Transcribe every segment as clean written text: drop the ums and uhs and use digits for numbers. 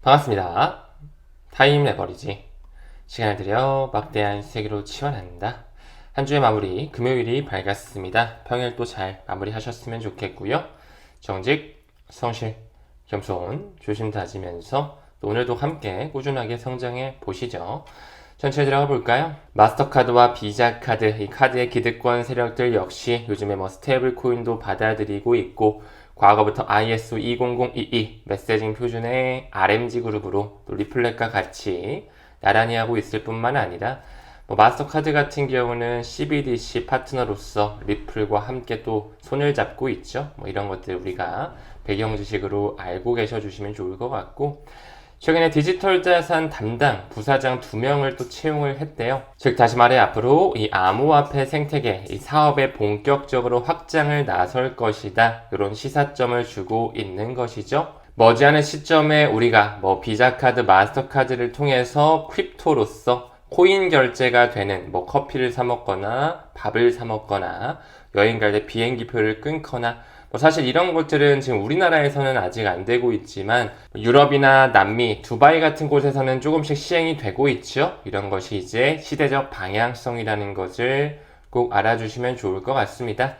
반갑습니다. 타임 레버리지. 시간을 들여 막대한 세계로 치환한다. 한 주의 마무리, 금요일이 밝았습니다. 평일 또 잘 마무리하셨으면 좋겠고요. 정직, 성실, 겸손, 조심 다지면서 또 오늘도 함께 꾸준하게 성장해 보시죠. 전체 들어가 볼까요? 마스터카드와 비자카드, 이 카드의 기득권 세력들 역시 요즘에 스테이블 코인도 받아들이고 있고 과거부터 ISO 20022 메시징 표준의 RMG 그룹으로 또 리플렛과 같이 나란히 하고 있을 뿐만 아니라 마스터카드 같은 경우는 CBDC 파트너로서 리플과 함께 또 손을 잡고 있죠. 이런 것들 우리가 배경 지식으로 알고 계셔 주시면 좋을 것 같고, 최근에 디지털 자산 담당 부사장 2명을 또 채용을 했대요. 즉 다시 말해 앞으로 이 암호화폐 생태계 이 사업에 본격적으로 확장을 나설 것이다, 이런 시사점을 주고 있는 것이죠. 머지않은 시점에 우리가 비자카드, 마스터카드를 통해서 크립토로서 코인 결제가 되는 커피를 사 먹거나 밥을 사 먹거나 여행 갈 때 비행기표를 끊거나 사실 이런 것들은 지금 우리나라에서는 아직 안 되고 있지만 유럽이나 남미, 두바이 같은 곳에서는 조금씩 시행이 되고 있죠. 이런 것이 이제 시대적 방향성이라는 것을 꼭 알아주시면 좋을 것 같습니다.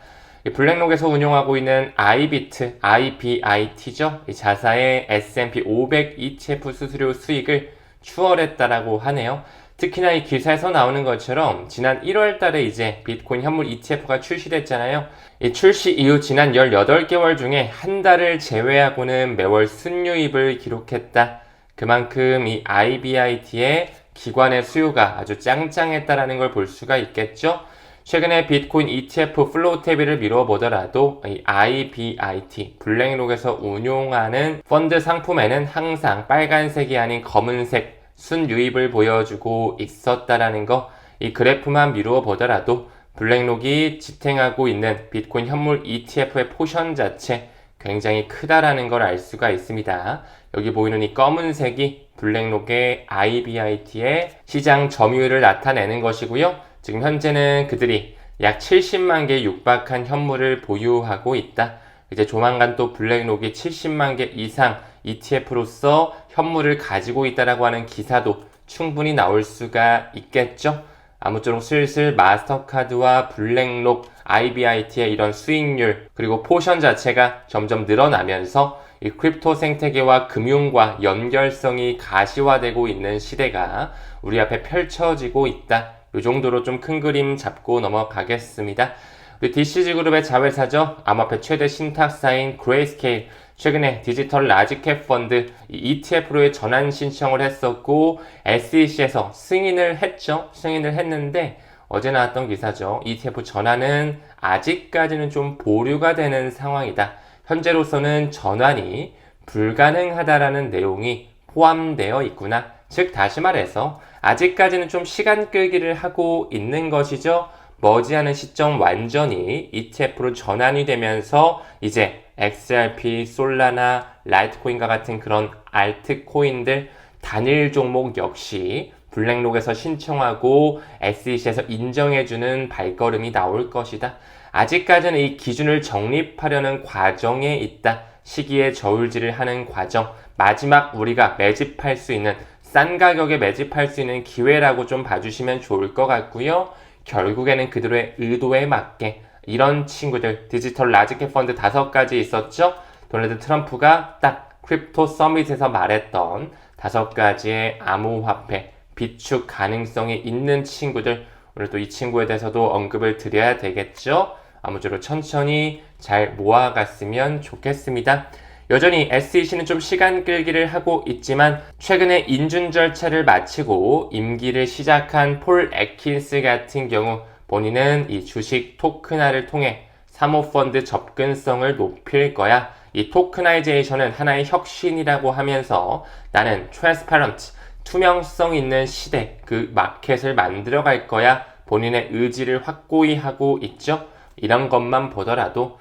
블랙록에서 운용하고 있는 아이비트, IBIT죠. 이 자사의 S&P 500 ETF 수수료 수익을 추월했다라고 하네요. 특히나 이 기사에서 나오는 것처럼 지난 1월 달에 이제 비트코인 현물 ETF가 출시됐잖아요. 이 출시 이후 지난 18개월 중에 한 달을 제외하고는 매월 순유입을 기록했다. 그만큼 이 IBIT의 기관의 수요가 아주 짱짱했다라는 걸 볼 수가 있겠죠. 최근에 비트코인 ETF 플로우 탭을 미뤄보더라도 이 IBIT, 블랙록에서 운용하는 펀드 상품에는 항상 빨간색이 아닌 검은색 순유입을 보여주고 있었다라는 거, 이 그래프만 미루어 보더라도 블랙록이 지탱하고 있는 비트코인 현물 ETF의 포션 자체 굉장히 크다라는 걸 알 수가 있습니다. 여기 보이는 이 검은색이 블랙록의 IBIT의 시장 점유율을 나타내는 것이고요. 지금 현재는 그들이 약 70만 개 육박한 현물을 보유하고 있다. 이제 조만간 또 블랙록이 70만 개 이상 ETF로서 현물을 가지고 있다라고 하는 기사도 충분히 나올 수가 있겠죠. 아무쪼록 슬슬 마스터카드와 블랙록, IBIT의 이런 수익률 그리고 포션 자체가 점점 늘어나면서 이 크립토 생태계와 금융과 연결성이 가시화되고 있는 시대가 우리 앞에 펼쳐지고 있다. 이 정도로 좀 큰 그림 잡고 넘어가겠습니다. 우리 DCG그룹의 자회사죠. 암호화폐 최대 신탁사인 그레이스케일, 최근에 디지털 라지캡 펀드 ETF로의 전환 신청을 했었고 SEC에서 승인을 했죠. 승인을 했는데 어제 나왔던 기사죠. ETF 전환은 아직까지는 좀 보류가 되는 상황이다. 현재로서는 전환이 불가능하다라는 내용이 포함되어 있구나. 즉 다시 말해서 아직까지는 좀 시간 끌기를 하고 있는 것이죠. 머지않은 시점 완전히 ETF로 전환이 되면서 이제 XRP, 솔라나, 라이트코인과 같은 그런 알트코인들 단일 종목 역시 블랙록에서 신청하고 SEC에서 인정해주는 발걸음이 나올 것이다. 아직까지는 이 기준을 정립하려는 과정에 있다. 시기에 저울질을 하는 과정, 마지막 우리가 매집할 수 있는 싼 가격에 매집할 수 있는 기회라고 좀 봐주시면 좋을 것 같고요. 결국에는 그들의 의도에 맞게 이런 친구들, 디지털 라지캡 펀드 5가지 있었죠. 도널드 트럼프가 딱 크립토 서밋에서 말했던 5가지의 암호화폐 비축 가능성이 있는 친구들, 오늘 또 이 친구에 대해서도 언급을 드려야 되겠죠. 아무쪼록 천천히 잘 모아갔으면 좋겠습니다. 여전히 SEC는 좀 시간 끌기를 하고 있지만 최근에 인준 절차를 마치고 임기를 시작한 폴 애킨스 같은 경우 본인은 이 주식 토큰화를 통해 사모펀드 접근성을 높일 거야. 이 토크나이제이션은 하나의 혁신이라고 하면서 나는 트랜스파런트, 투명성 있는 시대, 그 마켓을 만들어 갈 거야. 본인의 의지를 확고히 하고 있죠. 이런 것만 보더라도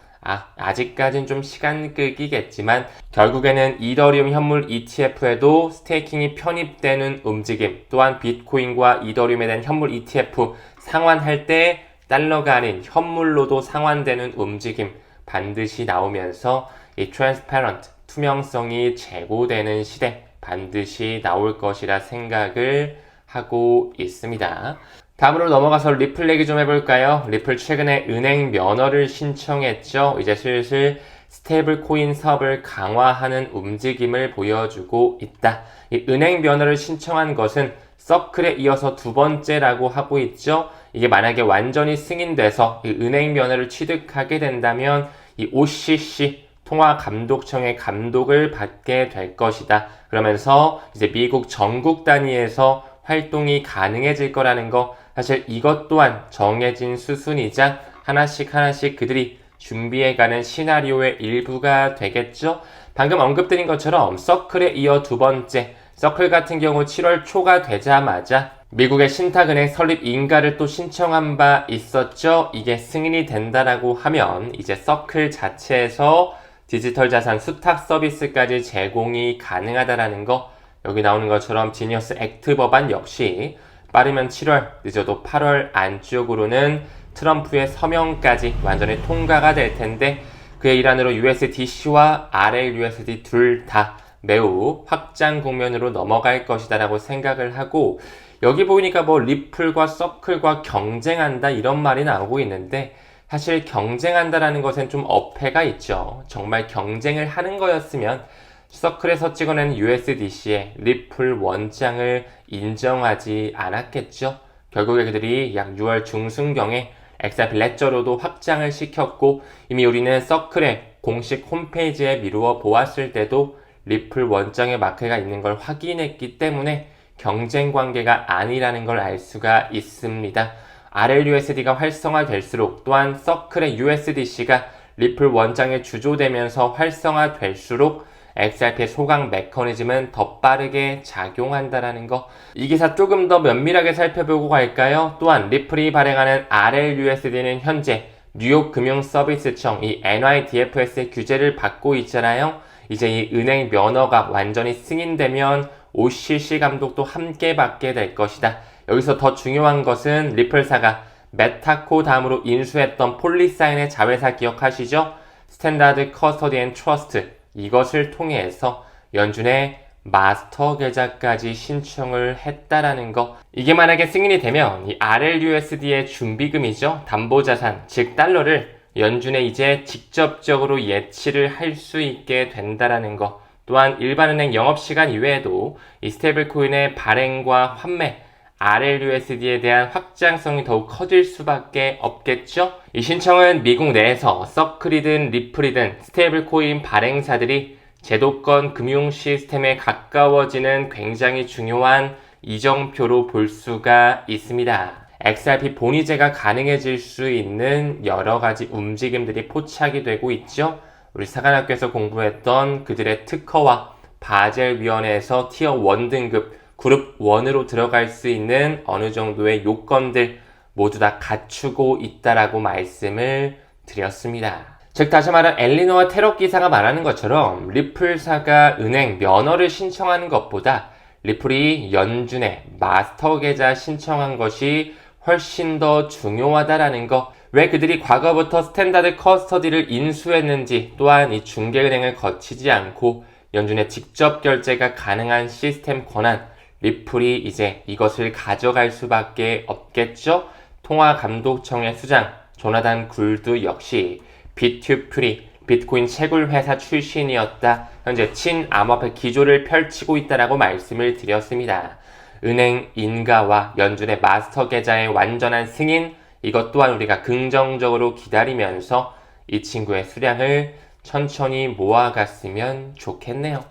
아직까진 좀 시간 끌기겠지만 결국에는 이더리움 현물 ETF에도 스테이킹이 편입되는 움직임, 또한 비트코인과 이더리움에 대한 현물 ETF 상환할 때 달러가 아닌 현물로도 상환되는 움직임 반드시 나오면서 이 트랜스파런트, 투명성이 제고되는 시대 반드시 나올 것이라 생각을 하고 있습니다. 다음으로 넘어가서 리플 얘기 좀 해볼까요? 리플 최근에 은행 면허를 신청했죠. 이제 슬슬 스테이블 코인 사업을 강화하는 움직임을 보여주고 있다. 이 은행 면허를 신청한 것은 서클에 이어서 두 번째라고 하고 있죠. 이게 만약에 완전히 승인돼서 이 은행 면허를 취득하게 된다면 이 OCC 통화감독청의 감독을 받게 될 것이다. 그러면서 이제 미국 전국 단위에서 활동이 가능해질 거라는 거, 사실 이것 또한 정해진 수순이자 하나씩 그들이 준비해가는 시나리오의 일부가 되겠죠. 방금 언급드린 것처럼 서클에 이어 두 번째, 서클 같은 경우 7월 초가 되자마자 미국의 신탁은행 설립 인가를 또 신청한 바 있었죠. 이게 승인이 된다라고 하면 이제 서클 자체에서 디지털 자산 수탁 서비스까지 제공이 가능하다라는 거, 여기 나오는 것처럼 지니어스 액트 법안 역시 빠르면 7월, 늦어도 8월 안쪽으로는 트럼프의 서명까지 완전히 통과가 될 텐데, 그의 일환으로 USDC와 RLUSD 둘 다 매우 확장 국면으로 넘어갈 것이다 라고 생각을 하고, 여기 보니까 뭐 리플과 서클과 경쟁한다 이런 말이 나오고 있는데, 사실 경쟁한다라는 것엔 좀 어폐가 있죠. 정말 경쟁을 하는 거였으면 서클에서 찍어낸 USDC의 리플 원장을 인정하지 않았겠죠. 결국에 그들이 약 6월 중순경에 XRP 레저로도 확장을 시켰고, 이미 우리는 서클의 공식 홈페이지에 미루어 보았을 때도 리플 원장의 마크가 있는 걸 확인했기 때문에 경쟁 관계가 아니라는 걸 알 수가 있습니다. RLUSD가 활성화될수록, 또한 서클의 USDC가 리플 원장에 주조되면서 활성화될수록 XRP의 소강 메커니즘은 더 빠르게 작용한다라는 거, 이 기사 조금 더 면밀하게 살펴보고 갈까요? 또한 리플이 발행하는 RLUSD는 현재 뉴욕 금융서비스청 이 NYDFS의 규제를 받고 있잖아요. 이제 이 은행 면허가 완전히 승인되면 OCC 감독도 함께 받게 될 것이다. 여기서 더 중요한 것은 리플사가 메타코 다음으로 인수했던 폴리사인의 자회사 기억하시죠? 스탠다드 커스터디 앤 트러스트, 이것을 통해서 연준의 마스터 계좌까지 신청을 했다라는 거, 이게 만약에 승인이 되면 이 RLUSD의 준비금이죠. 담보자산, 즉 달러를 연준에 이제 직접적으로 예치를 할 수 있게 된다라는 거, 또한 일반은행 영업시간 이외에도 이 스테이블 코인의 발행과 환매, RLUSD에 대한 확장성이 더욱 커질 수밖에 없겠죠? 이 신청은 미국 내에서 서클이든 리플이든 스테이블 코인 발행사들이 제도권 금융 시스템에 가까워지는 굉장히 중요한 이정표로 볼 수가 있습니다. XRP 본위제가 가능해질 수 있는 여러 가지 움직임들이 포착이 되고 있죠. 우리 사관학교에서 공부했던 그들의 특허와 바젤위원회에서 티어 1 등급 그룹 1으로 들어갈 수 있는 어느 정도의 요건들 모두 다 갖추고 있다라고 말씀을 드렸습니다. 즉 다시 말해 엘리노와 테러 기사가 말하는 것처럼 리플사가 은행 면허를 신청하는 것보다 리플이 연준에 마스터 계좌 신청한 것이 훨씬 더 중요하다라는 거, 왜 그들이 과거부터 스탠다드 커스터디를 인수했는지, 또한 이 중개은행을 거치지 않고 연준의 직접 결제가 가능한 시스템 권한, 리플이 이제 이것을 가져갈 수밖에 없겠죠. 통화감독청의 수장 조나단 굴드 역시 비트프리 비트코인 채굴 회사 출신이었다. 현재 친암호화폐 기조를 펼치고 있다라고 말씀을 드렸습니다. 은행 인가와 연준의 마스터 계좌의 완전한 승인, 이것 또한 우리가 긍정적으로 기다리면서 이 친구의 수량을 천천히 모아갔으면 좋겠네요.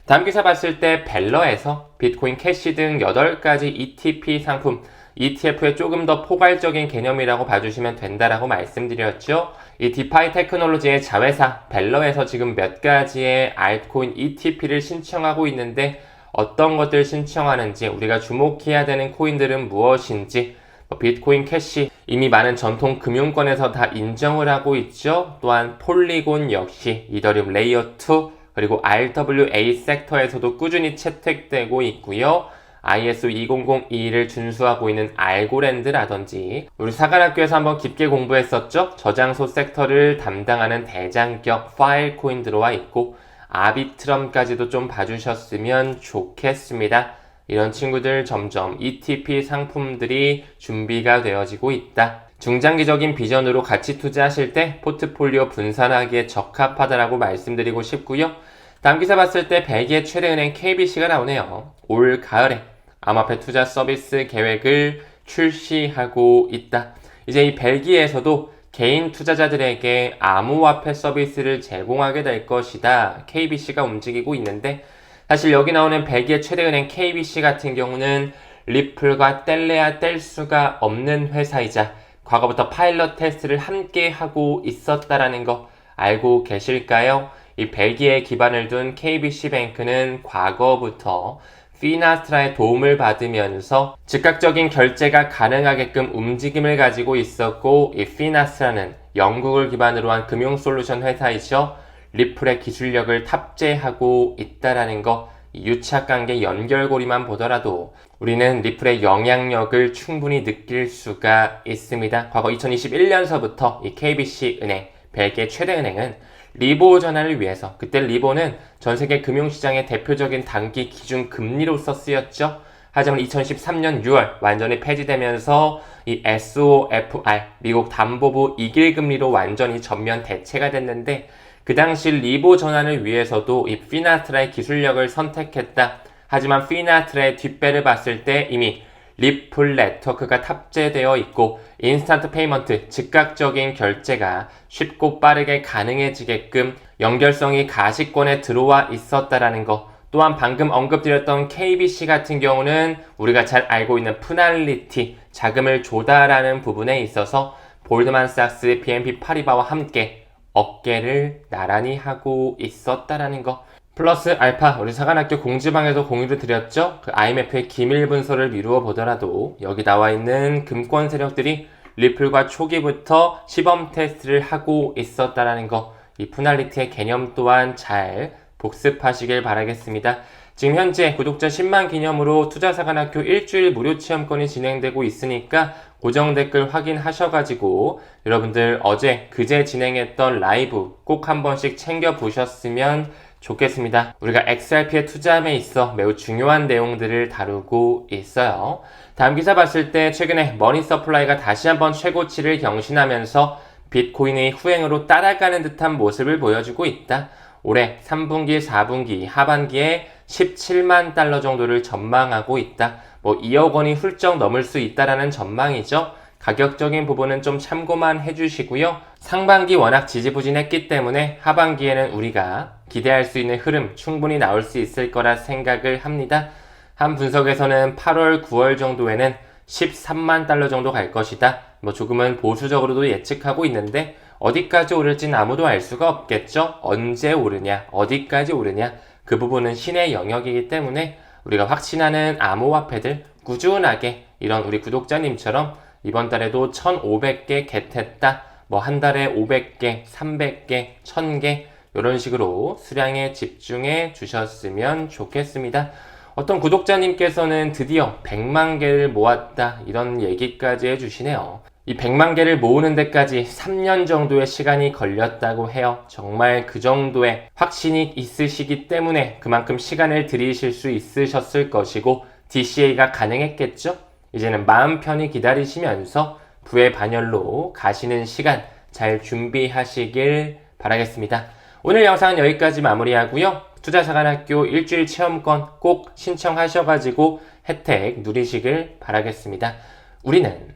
다음 기사 봤을 때 벨러에서 비트코인 캐시 등 8가지 ETP 상품, ETF의 조금 더 포괄적인 개념이라고 봐주시면 된다라고 말씀드렸죠. 이 디파이 테크놀로지의 자회사 벨러에서 지금 몇 가지의 알트코인 ETP를 신청하고 있는데, 어떤 것들 신청하는지, 우리가 주목해야 되는 코인들은 무엇인지, 비트코인 캐시 이미 많은 전통 금융권에서 다 인정을 하고 있죠. 또한 폴리곤 역시 이더리움 레이어 2 그리고 RWA 섹터에서도 꾸준히 채택되고 있고요. ISO 20021을 준수하고 있는 알고랜드라든지, 우리 사관학교에서 한번 깊게 공부했었죠. 저장소 섹터를 담당하는 대장격 파일코인 들어와 있고, 아비트럼까지도 좀 봐주셨으면 좋겠습니다. 이런 친구들 점점 ETP 상품들이 준비가 되어지고 있다. 중장기적인 비전으로 같이 투자하실 때 포트폴리오 분산하기에 적합하다라고 말씀드리고 싶고요. 다음 기사 봤을 때 벨기에 최대은행 KBC가 나오네요. 올 가을에 암호화폐 투자 서비스 계획을 출시하고 있다. 이제 이 벨기에에서도 개인 투자자들에게 암호화폐 서비스를 제공하게 될 것이다. KBC가 움직이고 있는데 사실 여기 나오는 벨기에 최대은행 KBC 같은 경우는 리플과 뗄래야 뗄 수가 없는 회사이자 과거부터 파일럿 테스트를 함께 하고 있었다라는 거 알고 계실까요? 이 벨기에에 기반을 둔 KBC뱅크는 과거부터 피나스트라의 도움을 받으면서 즉각적인 결제가 가능하게끔 움직임을 가지고 있었고, 이 피나스트라는 영국을 기반으로 한 금융 솔루션 회사이죠. 리플의 기술력을 탑재하고 있다라는 거, 유착관계 연결고리만 보더라도 우리는 리플의 영향력을 충분히 느낄 수가 있습니다. 과거 2021년서부터 이 KBC은행, 벨기에 최대은행은 리보 전환을 위해서, 그때 리보는 전세계 금융시장의 대표적인 단기 기준 금리로서 쓰였죠. 하지만 2013년 6월 완전히 폐지되면서 이 SOFR, 미국 담보부 이길금리로 완전히 전면 대체가 됐는데, 그 당시 리보 전환을 위해서도 이 피나스트라의 기술력을 선택했다. 하지만 피나스트라의 뒷배를 봤을 때 이미 리플 네트워크가 탑재되어 있고 인스턴트 페이먼트, 즉각적인 결제가 쉽고 빠르게 가능해지게끔 연결성이 가시권에 들어와 있었다라는 거. 또한 방금 언급드렸던 KBC 같은 경우는 우리가 잘 알고 있는 푸날리티, 자금을 조달하는 부분에 있어서 볼드만삭스, BNP 파리바와 함께 어깨를 나란히 하고 있었다라는 거. 플러스 알파, 우리 사관학교 공지방에서 공유를 드렸죠. 그 IMF의 기밀 분석을 미루어 보더라도 여기 나와 있는 금권 세력들이 리플과 초기부터 시범 테스트를 하고 있었다라는 거, 이 푸날리티의 개념 또한 잘 복습하시길 바라겠습니다. 지금 현재 구독자 10만 기념으로 투자사관학교 일주일 무료 체험권이 진행되고 있으니까 고정 댓글 확인하셔가지고 여러분들 어제 그제 진행했던 라이브 꼭 한 번씩 챙겨보셨으면 좋겠습니다. 우리가 XRP의 투자함에 있어 매우 중요한 내용들을 다루고 있어요. 다음 기사 봤을 때 최근에 머니 서플라이가 다시 한번 최고치를 경신하면서 비트코인의 후행으로 따라가는 듯한 모습을 보여주고 있다. 올해 3분기, 4분기, 하반기에 17만 달러 정도를 전망하고 있다. 2억 원이 훌쩍 넘을 수 있다라는 전망이죠. 가격적인 부분은 좀 참고만 해주시고요. 상반기 워낙 지지부진했기 때문에 하반기에는 우리가 기대할 수 있는 흐름 충분히 나올 수 있을 거라 생각을 합니다. 한 분석에서는 8월, 9월 정도에는 13만 달러 정도 갈 것이다. 조금은 보수적으로도 예측하고 있는데 어디까지 오를지는 아무도 알 수가 없겠죠. 언제 오르냐, 어디까지 오르냐, 그 부분은 신의 영역이기 때문에 우리가 확신하는 암호화폐들 꾸준하게 이런 우리 구독자님처럼 이번 달에도 1,500개 겟했다. 한 달에 500개, 300개, 1000개 이런 식으로 수량에 집중해 주셨으면 좋겠습니다. 어떤 구독자님께서는 드디어 100만 개를 모았다 이런 얘기까지 해주시네요. 이 100만 개를 모으는 데까지 3년 정도의 시간이 걸렸다고 해요. 정말 그 정도의 확신이 있으시기 때문에 그만큼 시간을 들이실 수 있으셨을 것이고 DCA가 가능했겠죠? 이제는 마음 편히 기다리시면서 부의 반열로 가시는 시간 잘 준비하시길 바라겠습니다. 오늘 영상은 여기까지 마무리하고요. 투자사관학교 일주일 체험권 꼭 신청하셔가지고 혜택 누리시길 바라겠습니다. 우리는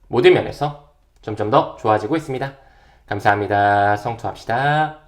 모든 면에서 점점 더 좋아지고 있습니다. 감사합니다. 성투합시다.